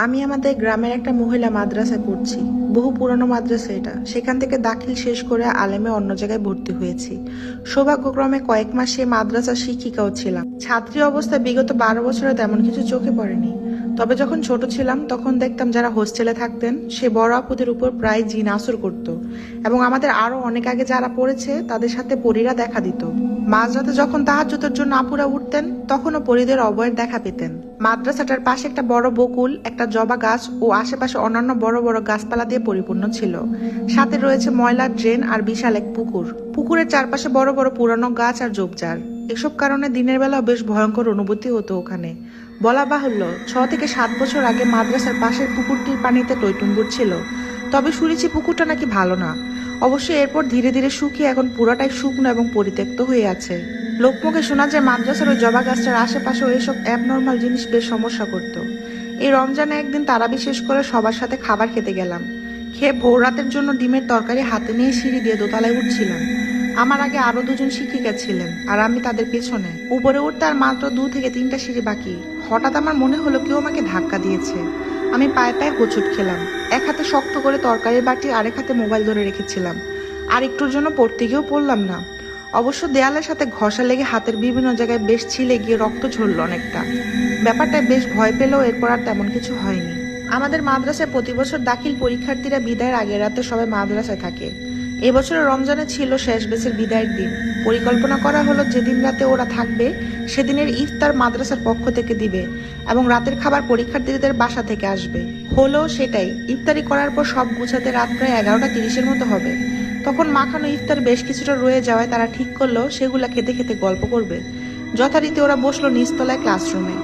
আমি আমাদের গ্রামের একটা মহিলা মাদ্রাসায় পড়ছি। বহু পুরনো মাদ্রাসা এটা। সেখান থেকে দাখিল শেষ করে আলেমে অন্য জায়গায় ভর্তি হয়েছি। সৌভাগ্যক্রমে কয়েক মাস সেই মাদ্রাসার শিক্ষিকাও ছিলাম। ছাত্রী অবস্থায় বিগত 12 বছরে তেমন কিছু চোখে পড়েনি। তবে যখন ছোট ছিলাম তখন দেখতাম যারা হোস্টেলে থাকতেন সে বড় আপুদের উপর প্রায় জিন আসর করত, এবং আমাদের আরো অনেক আগে যারা পড়েছে তাদের সাথে পরীরা দেখা দিত। মাঝরাতে যখন তাহাজ্জুদের জন্য আপুরা উঠতেন তখনও পরীদের অভয়ের দেখা পেতেন। মাদ্রাসাটার পাশে একটা বড় বকুল, একটা জবা গাছ ও আশেপাশে অন্যান্য বড় বড় গাছপালা দিয়ে পরিপূর্ণ ছিল। সাথে রয়েছে ময়লার ড্রেন আর বিশাল এক পুকুর। পুকুরের চারপাশে বড় বড় পুরানো গাছ আর ঝোপঝাড়। এসব কারণে দিনের বেলাও বেশ ভয়ঙ্কর অনুভূতি হতো ওখানে। বলা বাহুল্য, 6 থেকে 7 বছর আগে মাদ্রাসার পাশের পুকুরটির পানিতে টইটুম্বুর ছিল। তবে শুনেছি পুকুরটা নাকি ভালো না। অবশ্যই এরপর ধীরে ধীরে শুকিয়ে এখন পুরাটাই শুকনো এবং পরিত্যক্ত হয়ে আছে। লোকমুখে শোনা যায় মাদ্রাসার ওই জবা গাছটার আশেপাশেও এসব অ্যাবনর্মাল জিনিস বেশ সমস্যা করত। এই রমজানে একদিন তারা বিশেষ করে সবার সাথে খাবার খেতে গেলাম। খেয়ে ভোর রাতের জন্য ডিমের তরকারি হাতে নিয়ে সিঁড়ি দিয়ে দোতলায় উঠছিলাম। আমার আগে আরো দুজন শিক্ষিকা ছিলেন আর আমি তাদের পেছনে। উপরে উঠতে আর মাত্র 2 থেকে 3টা সিঁড়ি বাকি। হঠাৎ আমার মনে হলো কেউ আমাকে ধাক্কা দিয়েছে। আমি পায়ে পায়ে হোঁচট খেলাম। এক হাতে শক্ত করে তরকারির বাটি, আরেক হাতে মোবাইল ধরে রেখেছিলাম। আর একটুর জন্য পড়তে গিয়েও পড়লাম না। অবশ্য দেয়ালের সাথে ঘষা লেগে হাতের বিভিন্ন জায়গায় বেশ ছিলে গিয়ে রক্ত ঝরল অনেকটা। ব্যাপারটা বেশ ভয় পেলেও এরপর আর তেমন কিছু হয়নি। আমাদের মাদ্রাসায় প্রতি বছর দাখিল পরীক্ষার্থীরা বিদায়ের আগের রাতে সবাই মাদ্রাসায় থাকে। এবছরের রমজানে ছিল শেষ বেসের বিদায়ের দিন। পরিকল্পনা করা হলো যেদিন রাতে ওরা থাকবে সেদিনের ইফতার মাদ্রাসার পক্ষ থেকে দিবে এবং রাতের খাবার পরীক্ষার্থীদের বাসা থেকে আসবে। হলো সেটাই। ইফতারি করার পর সব গুছাতে রাত প্রায় 11টা 30-এর মতো হবে। তখন মাখানো ইফতার বেশ কিছুটা রয়ে যাওয়ায় তারা ঠিক করলো সেগুলা খেতে খেতে গল্প করবে। যথারীতি ওরা বসলো নিচতলায় ক্লাসরুমে।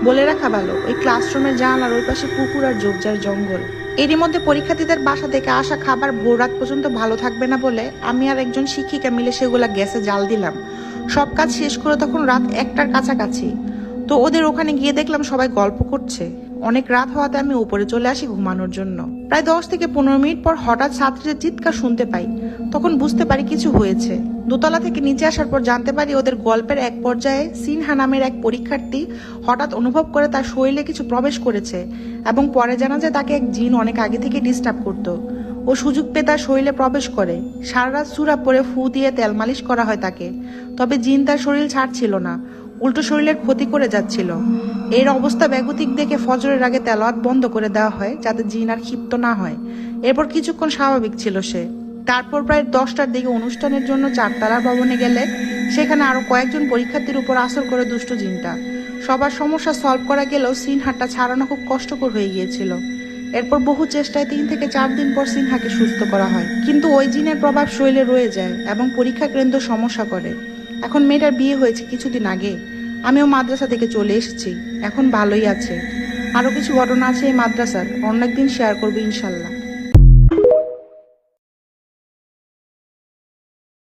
বলে রাখা ভালো, ওই ক্লাসরুমের জানালার ওই পাশে পুকুর আর ঝোপঝাড় জঙ্গল। এরই মধ্যে পরীক্ষার্থীদের বাসা থেকে আসা খাবার ভোর রাত পর্যন্ত ভালো থাকবে না বলে আমি আর একজন শিক্ষিকা মিলে সেগুলা গ্যাসে জাল দিলাম। সব কাজ শেষ করে তখন রাত 1টার কাছাকাছি। তো ওদের ওখানে গিয়ে দেখলাম সবাই গল্প করছে। অনেক রাত হওয়াতে আমি উপরে চলে আসি ঘুমানোর জন্য। প্রায় 10 থেকে 15 মিনিট পর হঠাৎ ছাত্রীদের চিৎকার শুনতে পাই। তখন বুঝতে পারি কিছু হয়েছে। দোতলা থেকে নিচে আসার পর জানতে পারি ওদের গল্পের এক পর্যায়ে সিনহা নামের এক পরীক্ষার্থী হঠাৎ অনুভব করে তার শরীরে কিছু প্রবেশ করেছে, এবং পরে জানা যায় তাকে এক জিন অনেক আগে থেকে ডিস্টার্ব করত। ও সুযোগ পেয়ে তার শরীরে প্রবেশ করে। সারা রাত সূরা পরে ফু দিয়ে তেল মালিশ করা হয় তাকে। তবে জিন তার শরীর ছাড়ছিল না, উল্টো শরীরের ক্ষতি করে যাচ্ছিল। এর অবস্থা বেগতিক দেখে ফজরের আগে তেলাওয়াত বন্ধ করে দেওয়া হয় যাতে জিন আর ক্ষিপ্ত না হয়। এরপর কিছুক্ষণ স্বাভাবিক ছিল সে। তারপর প্রায় 10টার দিকে অনুষ্ঠানের জন্য 4তলার ভবনে গেলে সেখানে আরো কয়েকজন পরীক্ষার্থীর উপর আসর করে দুষ্ট জিনটা। সবার সমস্যা সলভ করা গেলেও সিনহাটা ছাড়ানো খুব কষ্টকর হয়ে গিয়েছিল। এরপর বহু চেষ্টায় 3 থেকে 4 দিন পর সিনহাকে সুস্থ করা হয়, কিন্তু ওই জিনের প্রভাব শরীরে রয়ে যায় এবং পরীক্ষা কেন্দ্র সমস্যা করে। এখন মেয়েটার বিয়ে হয়েছে কিছুদিন আগে। আমিও মাদ্রাসা থেকে চলে এসেছি, এখন ভালোই আছে। আরো কিছু ঘটনা আছে এই মাদ্রাসার, অন্য একদিন শেয়ার করবো ইনশাল্লাহ।